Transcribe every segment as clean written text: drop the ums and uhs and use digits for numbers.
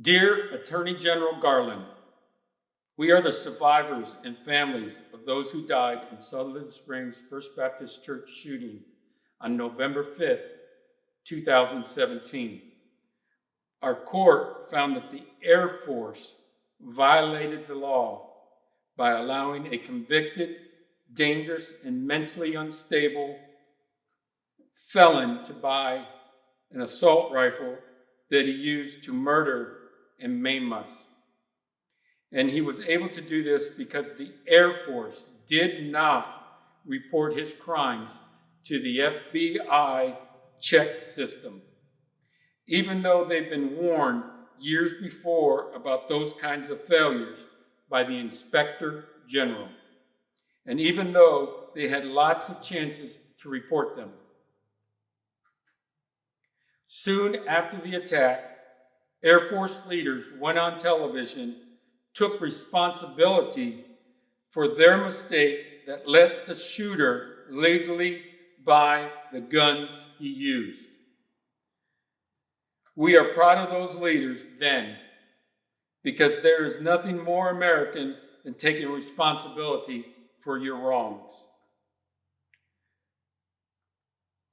Dear Attorney General Garland, we are the survivors and families of those who died in Sutherland Springs First Baptist Church shooting on November 5th, 2017. Our court found that the Air Force violated the law by allowing a convicted, dangerous, and mentally unstable felon to buy an assault rifle that he used to murder and maim us. And he was able to do this because the Air Force did not report his crimes to the FBI check system, even though they've been warned years before about those kinds of failures by the Inspector General, and even though they had lots of chances to report them. Soon after the attack, Air Force leaders went on television, took responsibility for their mistake that let the shooter legally buy the guns he used. We are proud of those leaders then, because there is nothing more American than taking responsibility for your wrongs.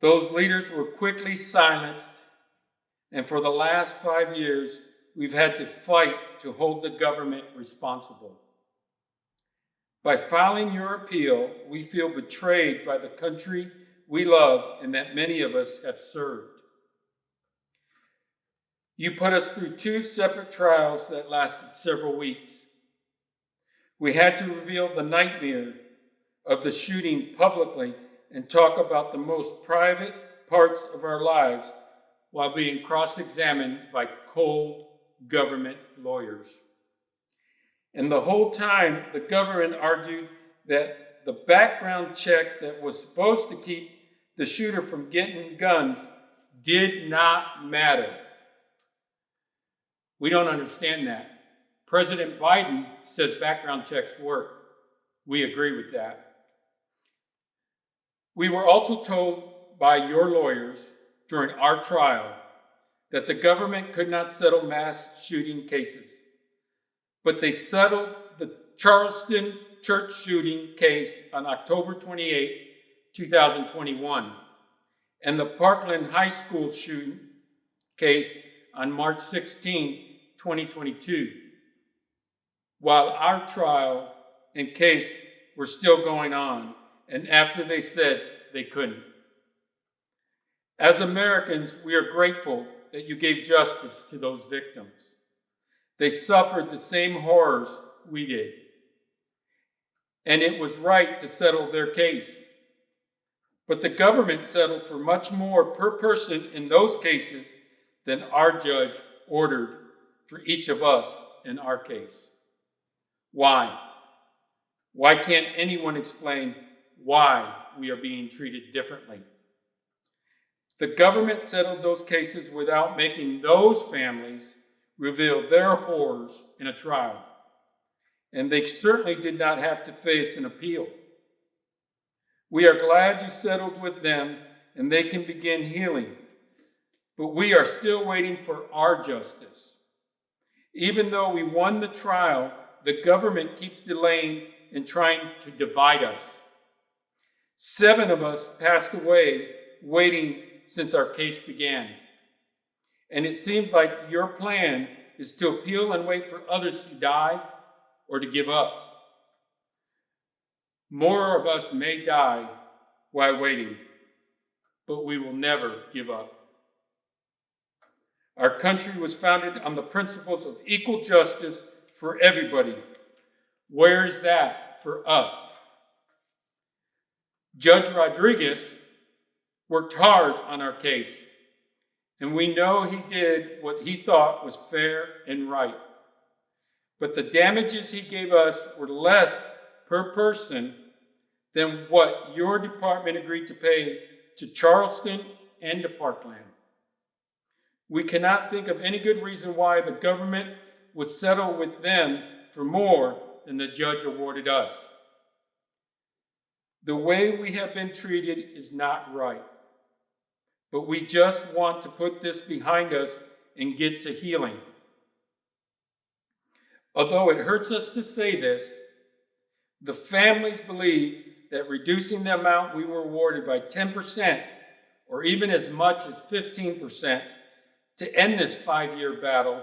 Those leaders were quickly silenced, and for the last 5 years, we've had to fight to hold the government responsible. By filing your appeal, we feel betrayed by the country we love and that many of us have served. You put us through 2 separate trials that lasted several weeks. We had to reveal the nightmare of the shooting publicly and talk about the most private parts of our lives while being cross-examined by cold government lawyers. And the whole time, the government argued that the background check that was supposed to keep the shooter from getting guns did not matter. We don't understand that. President Biden says background checks work. We agree with that. We were also told by your lawyers during our trial that the government could not settle mass shooting cases, but they settled the Charleston church shooting case on October 28, 2021, and the Parkland High School shooting case on March 16, 2022, while our trial and case were still going on, and after they said they couldn't. As Americans, we are grateful that you gave justice to those victims. They suffered the same horrors we did, and it was right to settle their case. But the government settled for much more per person in those cases than our judge ordered for each of us in our case. Why? Why can't anyone explain why we are being treated differently? The government settled those cases without making those families reveal their horrors in a trial, and they certainly did not have to face an appeal. We are glad you settled with them and they can begin healing, but we are still waiting for our justice. Even though we won the trial, the government keeps delaying and trying to divide us. 7 of us passed away waiting since our case began. And it seems like your plan is to appeal and wait for others to die or to give up. More of us may die while waiting, but we will never give up. Our country was founded on the principles of equal justice for everybody. Where is that for us? Judge Rodriguez worked hard on our case, and we know he did what he thought was fair and right. But the damages he gave us were less per person than what your department agreed to pay to Charleston and to Parkland. We cannot think of any good reason why the government would settle with them for more than the judge awarded us. The way we have been treated is not right. But we just want to put this behind us and get to healing. Although it hurts us to say this, the families believe that reducing the amount we were awarded by 10%, or even as much as 15%, to end this 5-year battle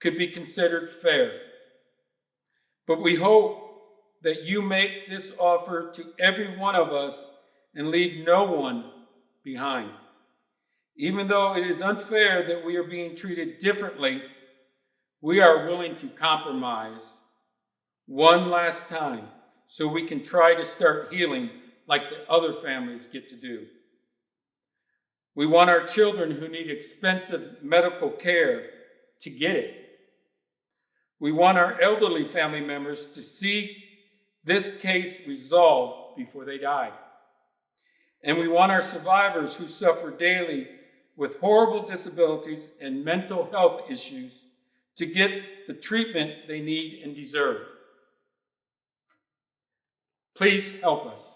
could be considered fair. But we hope that you make this offer to every one of us and leave no one behind. Even though it is unfair that we are being treated differently, we are willing to compromise one last time so we can try to start healing like the other families get to do. We want our children who need expensive medical care to get it. We want our elderly family members to see this case resolved before they die. And we want our survivors who suffer daily with horrible disabilities and mental health issues to get the treatment they need and deserve. Please help us.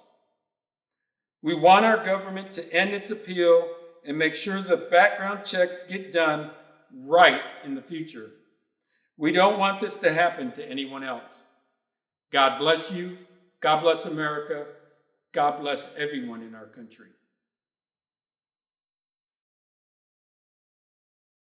We want our government to end its appeal and make sure the background checks get done right in the future. We don't want this to happen to anyone else. God bless you. God bless America. God bless everyone in our country.